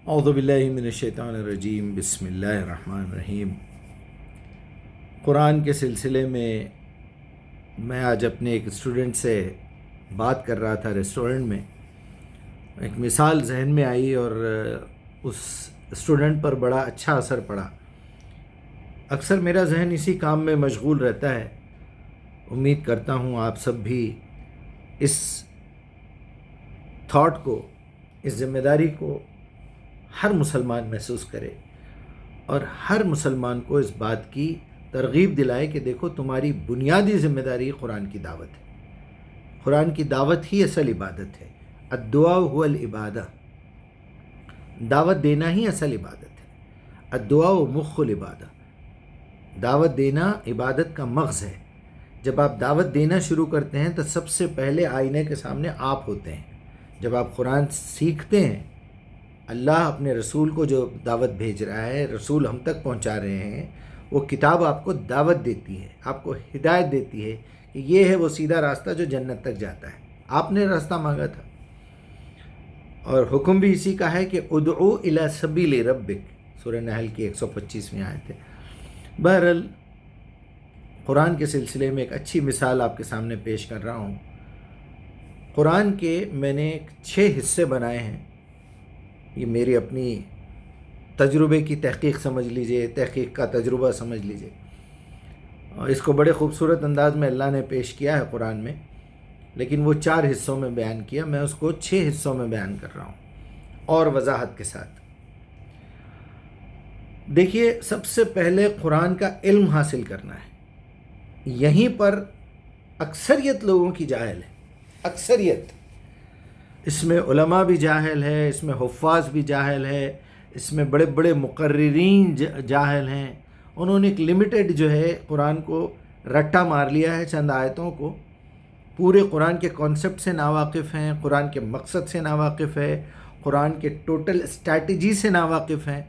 اعوذ باللہ من الشیطان الرجیم، بسم اللہ الرحمن الرحیم۔ قرآن کے سلسلے میں آج اپنے ایک اسٹوڈنٹ سے بات کر رہا تھا ریسٹورنٹ میں۔ ایک مثال ذہن میں آئی اور اس اسٹوڈنٹ پر بڑا اچھا اثر پڑا۔ اکثر میرا ذہن اسی کام میں مشغول رہتا ہے۔ امید کرتا ہوں آپ سب بھی اس تھاٹ کو، اس ذمہ داری کو ہر مسلمان محسوس کرے اور ہر مسلمان کو اس بات کی ترغیب دلائے کہ دیکھو، تمہاری بنیادی ذمہ داری قرآن کی دعوت ہے۔ قرآن کی دعوت ہی اصل عبادت ہے۔ الدعاء هو العبادہ، دعوت دینا ہی اصل عبادت ہے۔ الدعاء مخ العبادہ، دعوت دینا عبادت کا مغز ہے۔ جب آپ دعوت دینا شروع کرتے ہیں تو سب سے پہلے آئینے کے سامنے آپ ہوتے ہیں۔ جب آپ قرآن سیکھتے ہیں، اللہ اپنے رسول کو جو دعوت بھیج رہا ہے، رسول ہم تک پہنچا رہے ہیں، وہ کتاب آپ کو دعوت دیتی ہے، آپ کو ہدایت دیتی ہے کہ یہ ہے وہ سیدھا راستہ جو جنت تک جاتا ہے۔ آپ نے راستہ مانگا تھا اور حکم بھی اسی کا ہے کہ ادعو الی سبیل ربک، سورہ نحل کی 125ویں آیت ہے۔ بہرحال قرآن کے سلسلے میں ایک اچھی مثال آپ کے سامنے پیش کر رہا ہوں۔ قرآن کے میں نے 6 حصے بنائے ہیں۔ یہ میری اپنی تجربے کی تحقیق سمجھ لیجئے، تحقیق کا تجربہ سمجھ لیجئے، اور اس کو بڑے خوبصورت انداز میں اللہ نے پیش کیا ہے قرآن میں، لیکن وہ 4 حصوں میں بیان کیا، میں اس کو 6 حصوں میں بیان کر رہا ہوں اور وضاحت کے ساتھ۔ دیکھیے، سب سے پہلے قرآن کا علم حاصل کرنا ہے۔ یہیں پر اکثریت لوگوں کی جاہل ہے، اکثریت۔ اس میں علماء بھی جاہل ہے، اس میں حفاظ بھی جاہل ہے، اس میں بڑے بڑے مقررین جاہل ہیں۔ انہوں نے ایک لمیٹڈ جو ہے قرآن کو رٹا مار لیا ہے، چند آیتوں کو۔ پورے قرآن کے کانسیپٹ سے ناواقف ہیں، قرآن کے مقصد سے ناواقف ہے، قرآن کے ٹوٹل اسٹریٹجی سے ناواقف ہیں۔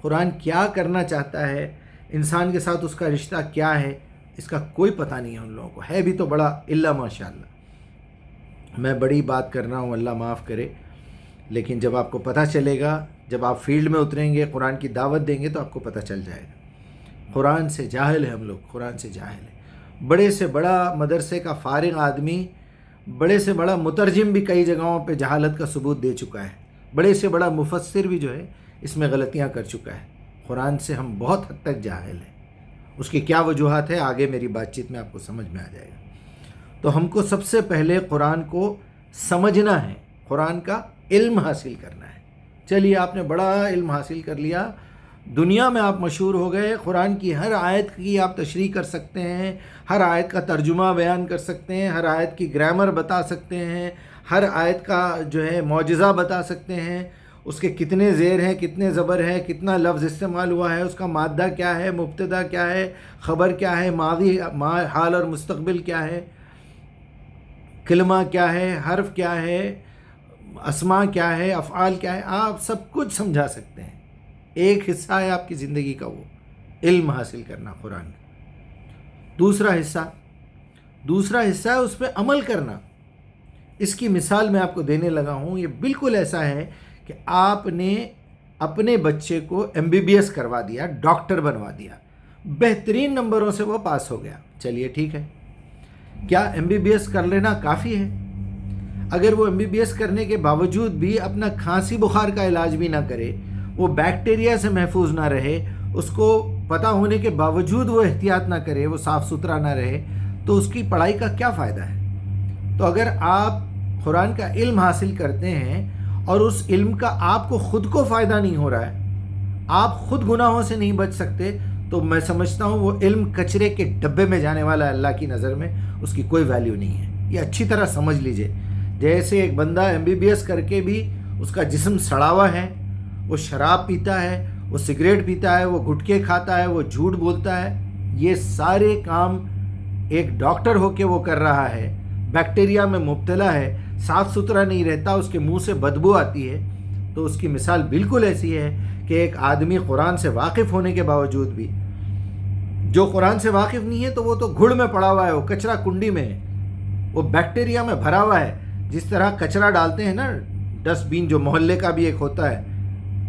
قرآن کیا کرنا چاہتا ہے، انسان کے ساتھ اس کا رشتہ کیا ہے، اس کا کوئی پتہ نہیں ہے ان لوگوں کو۔ ہے بھی تو بڑا الا ماشاء اللہ۔ میں بڑی بات کر رہا ہوں، اللہ معاف کرے، لیکن جب آپ کو پتہ چلے گا، جب آپ فیلڈ میں اتریں گے، قرآن کی دعوت دیں گے، تو آپ کو پتہ چل جائے گا۔ قرآن سے جاہل ہے ہم لوگ، قرآن سے جاہل ہے۔ بڑے سے بڑا مدرسے کا فارغ آدمی، بڑے سے بڑا مترجم بھی کئی جگہوں پہ جہالت کا ثبوت دے چکا ہے۔ بڑے سے بڑا مفسر بھی جو ہے اس میں غلطیاں کر چکا ہے۔ قرآن سے ہم بہت حد تک جاہل ہیں۔ اس کی کیا وجوہات ہے، آگے میری بات چیت میں آپ کو سمجھ میں آ جائے گا۔ تو ہم کو سب سے پہلے قرآن کو سمجھنا ہے، قرآن کا علم حاصل کرنا ہے۔ چلیے، آپ نے بڑا علم حاصل کر لیا، دنیا میں آپ مشہور ہو گئے، قرآن کی ہر آیت کی آپ تشریح کر سکتے ہیں، ہر آیت کا ترجمہ بیان کر سکتے ہیں، ہر آیت کی گرامر بتا سکتے ہیں، ہر آیت کا جو ہے معجزہ بتا سکتے ہیں، اس کے کتنے زیر ہیں، کتنے زبر ہے، کتنا لفظ استعمال ہوا ہے، اس کا مادہ کیا ہے، مبتدا کیا ہے، خبر کیا ہے، ماضی، حال اور مستقبل کیا ہے، کلمہ کیا ہے، حرف کیا ہے، اسماء کیا ہے، افعال کیا ہے، آپ سب کچھ سمجھا سکتے ہیں۔ ایک حصہ ہے آپ کی زندگی کا، وہ علم حاصل کرنا قرآن کا۔ دوسرا حصہ ہے اس پہ عمل کرنا۔ اس کی مثال میں آپ کو دینے لگا ہوں۔ یہ بالکل ایسا ہے کہ آپ نے اپنے بچے کو MBBS کروا دیا، ڈاکٹر بنوا دیا، بہترین نمبروں سے وہ پاس ہو گیا۔ چلیے ٹھیک ہے، کیا MBBS کر لینا کافی ہے؟ اگر وہ MBBS کرنے کے باوجود بھی اپنا کھانسی بخار کا علاج بھی نہ کرے، وہ بیکٹیریا سے محفوظ نہ رہے، اس کو پتہ ہونے کے باوجود وہ احتیاط نہ کرے، وہ صاف ستھرا نہ رہے، تو اس کی پڑھائی کا کیا فائدہ ہے؟ تو اگر آپ قرآن کا علم حاصل کرتے ہیں اور اس علم کا آپ کو خود کو فائدہ نہیں ہو رہا ہے، آپ خود گناہوں سے نہیں بچ سکتے، تو میں سمجھتا ہوں وہ علم کچرے کے ڈبے میں جانے والا ہے۔ اللہ کی نظر میں اس کی کوئی ویلیو نہیں ہے۔ یہ اچھی طرح سمجھ لیجئے۔ جیسے ایک بندہ MBBS کر کے بھی اس کا جسم سڑا ہوا ہے، وہ شراب پیتا ہے، وہ سگریٹ پیتا ہے، وہ گٹکے کھاتا ہے، وہ جھوٹ بولتا ہے، یہ سارے کام ایک ڈاکٹر ہو کے وہ کر رہا ہے، بیکٹیریا میں مبتلا ہے، صاف ستھرا نہیں رہتا، اس کے منہ سے بدبو آتی ہے، تو اس کی مثال بالکل ایسی ہے کہ ایک آدمی قرآن سے واقف ہونے کے باوجود بھی، جو قرآن سے واقف نہیں ہے تو وہ تو گھڑ میں پڑا ہوا ہے، وہ کچرا کنڈی میں ہے، وہ بیکٹیریا میں بھرا ہوا ہے۔ جس طرح کچرا ڈالتے ہیں نا، ڈسٹ بین جو محلے کا بھی ایک ہوتا ہے،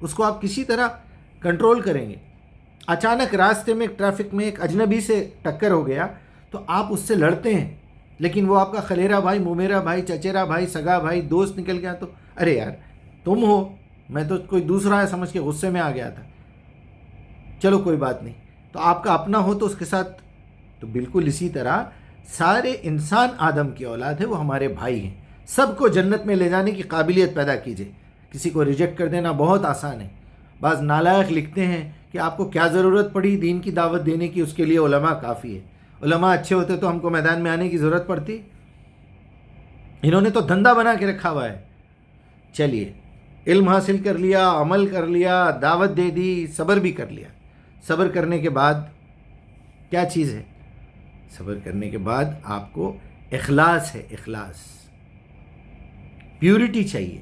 اس کو آپ کسی طرح کنٹرول کریں گے. اچانک راستے میں ٹریفک میں ایک اجنبی سے ٹکر ہو گیا تو آپ اس سے لڑتے ہیں، لیکن وہ آپ کا خلیرا بھائی، مومیرا بھائی، چچیرا بھائی، سگا بھائی، دوست نکل گیا تو ارے یار تم ہو، میں تو کوئی دوسرا ہے سمجھ کے غصے میں آ گیا تھا، چلو کوئی بات نہیں. تو آپ کا اپنا ہو تو اس کے ساتھ. تو بالکل اسی طرح سارے انسان آدم کی اولاد ہے، وہ ہمارے بھائی ہیں. سب کو جنت میں لے جانے کی قابلیت پیدا کیجیے. کسی کو ریجیکٹ کر دینا بہت آسان ہے. بعض نالائق لکھتے ہیں کہ آپ کو کیا ضرورت پڑی دین کی دعوت دینے کی، اس کے لیے علماء کافی ہے. علماء اچھے ہوتے تو ہم کو میدان میں آنے کی ضرورت پڑتی؟ انہوں نے تو دھندا بنا کے رکھا ہوا ہے. چلیے، علم حاصل کر لیا، عمل کر لیا، دعوت دے دی، صبر بھی کر لیا. صبر کرنے کے بعد کیا چیز ہے؟ صبر کرنے کے بعد آپ کو اخلاص ہے. اخلاص، پیورٹی چاہیے.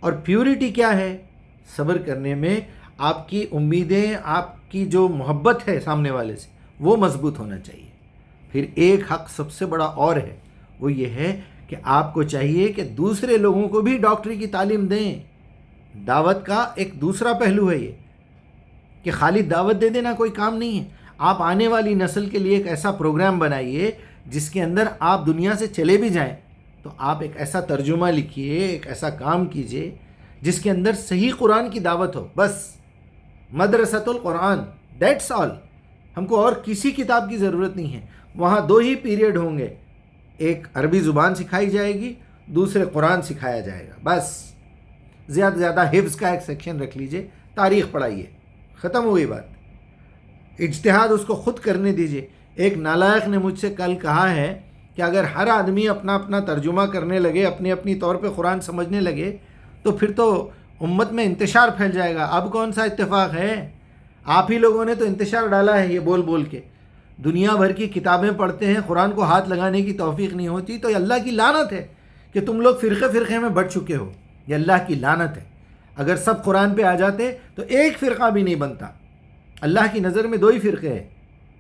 اور پیورٹی کیا ہے؟ صبر کرنے میں آپ کی امیدیں، آپ کی جو محبت ہے سامنے والے سے، وہ مضبوط ہونا چاہیے. پھر ایک حق سب سے بڑا اور ہے، وہ یہ ہے کہ آپ کو چاہیے کہ دوسرے لوگوں کو بھی ڈاکٹری کی تعلیم دیں. دعوت کا ایک دوسرا پہلو ہے یہ، کہ خالی دعوت دے دینا کوئی کام نہیں ہے. آپ آنے والی نسل کے لیے ایک ایسا پروگرام بنائیے جس کے اندر آپ دنیا سے چلے بھی جائیں تو آپ ایک ایسا ترجمہ لکھیے، ایک ایسا کام کیجئے جس کے اندر صحیح قرآن کی دعوت ہو. بس مدرسۃ القرآن، دیٹس آل. ہم کو اور کسی کتاب کی ضرورت نہیں ہے. وہاں 2 ہی پیریڈ ہوں گے، ایک عربی زبان سکھائی جائے گی، دوسرے قرآن سکھایا جائے گا. بس زیادہ سے زیادہ حفظ کا ایک سیکشن رکھ لیجئے، تاریخ پڑھائیے، ختم ہو گئی بات. اجتہاد اس کو خود کرنے دیجئے. ایک نالائق نے مجھ سے کل کہا ہے کہ اگر ہر آدمی اپنا اپنا ترجمہ کرنے لگے، اپنے اپنی طور پہ قرآن سمجھنے لگے، تو پھر تو امت میں انتشار پھیل جائے گا. اب کون سا اتفاق ہے؟ آپ ہی لوگوں نے تو انتشار ڈالا ہے یہ بول بول کے. دنیا بھر کی کتابیں پڑھتے ہیں، قرآن کو ہاتھ لگانے کی توفیق نہیں ہوتی. تو یہ اللہ کی لعنت ہے کہ تم لوگ فرقے فرقے میں بٹ چکے ہو. یہ اللہ کی لعنت ہے. اگر سب قرآن پہ آ جاتے تو ایک فرقہ بھی نہیں بنتا. اللہ کی نظر میں 2 ہی فرقے ہیں،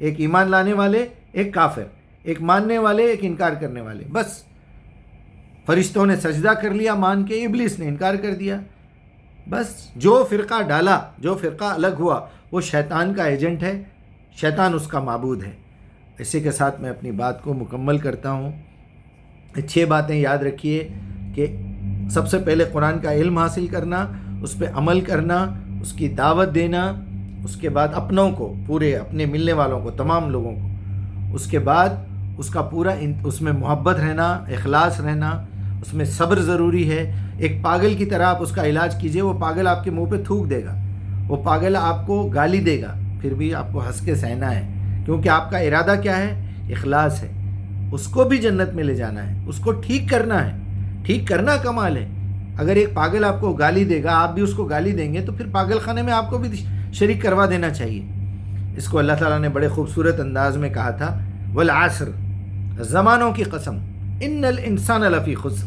ایک ایمان لانے والے، ایک کافر، ایک ماننے والے، ایک انکار کرنے والے. بس فرشتوں نے سجدہ کر لیا مان کے، ابلیس نے انکار کر دیا. بس جو فرقہ ڈالا، جو فرقہ الگ ہوا، وہ شیطان کا ایجنٹ ہے، شیطان اس کا معبود ہے. اسی کے ساتھ میں اپنی بات کو مکمل کرتا ہوں. 6 باتیں یاد رکھیے کہ سب سے پہلے قرآن کا علم حاصل کرنا، اس پہ عمل کرنا، اس کی دعوت دینا، اس کے بعد اپنوں کو، پورے اپنے ملنے والوں کو، تمام لوگوں کو، اس کے بعد اس کا پورا اس میں محبت رہنا، اخلاص رہنا، اس میں صبر ضروری ہے. ایک پاگل کی طرح آپ اس کا علاج کیجئے. وہ پاگل آپ کے منہ پہ تھوک دے گا، وہ پاگل آپ کو گالی دے گا، پھر بھی آپ کو ہنس کے سہنا ہے، کیونکہ آپ کا ارادہ کیا ہے؟ اخلاص ہے. اس کو بھی جنت میں لے جانا ہے، اس کو ٹھیک کرنا ہے. ٹھیک کرنا کمال ہے. اگر ایک پاگل آپ کو گالی دے گا، آپ بھی اس کو گالی دیں گے، تو پھر پاگل خانے میں آپ کو بھی شریک کروا دینا چاہیے. اس کو اللہ تعالیٰ نے بڑے خوبصورت انداز میں کہا تھا، والعصر، زمانوں کی قسم، ان الانسان لفی خسر،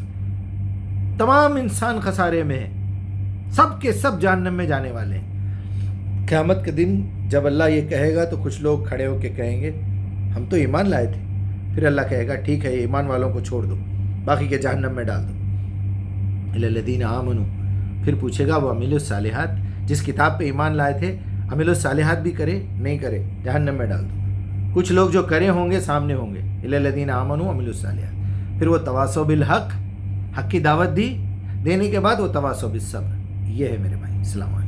تمام انسان خسارے میں ہیں، سب کے سب جہنم میں جانے والے ہیں. قیامت کے دن جب اللہ یہ کہے گا تو کچھ لوگ کھڑے ہو کے کہیں گے ہم تو ایمان لائے تھے. پھر اللہ کہے گا ٹھیک ہے، ایمان والوں کو چھوڑ دو، باقی کے جہنم میں ڈال دو. الا الذین آمنوا، پھر پوچھے گا وہ عملوا الصالحات، جس کتاب پہ ایمان لائے تھے عمل الصالحات بھی کرے نہیں کرے، جہنم میں ڈال دو. کچھ لوگ جو کرے ہوں گے سامنے ہوں گے، الا الذین آمنوا وعملوا الصالحات. پھر وہ تواصوا بالحق، حق کی دعوت دی، دینے کے بعد وہ تواصوا بالصبر. یہ ہے میرے بھائی. السلام علیکم.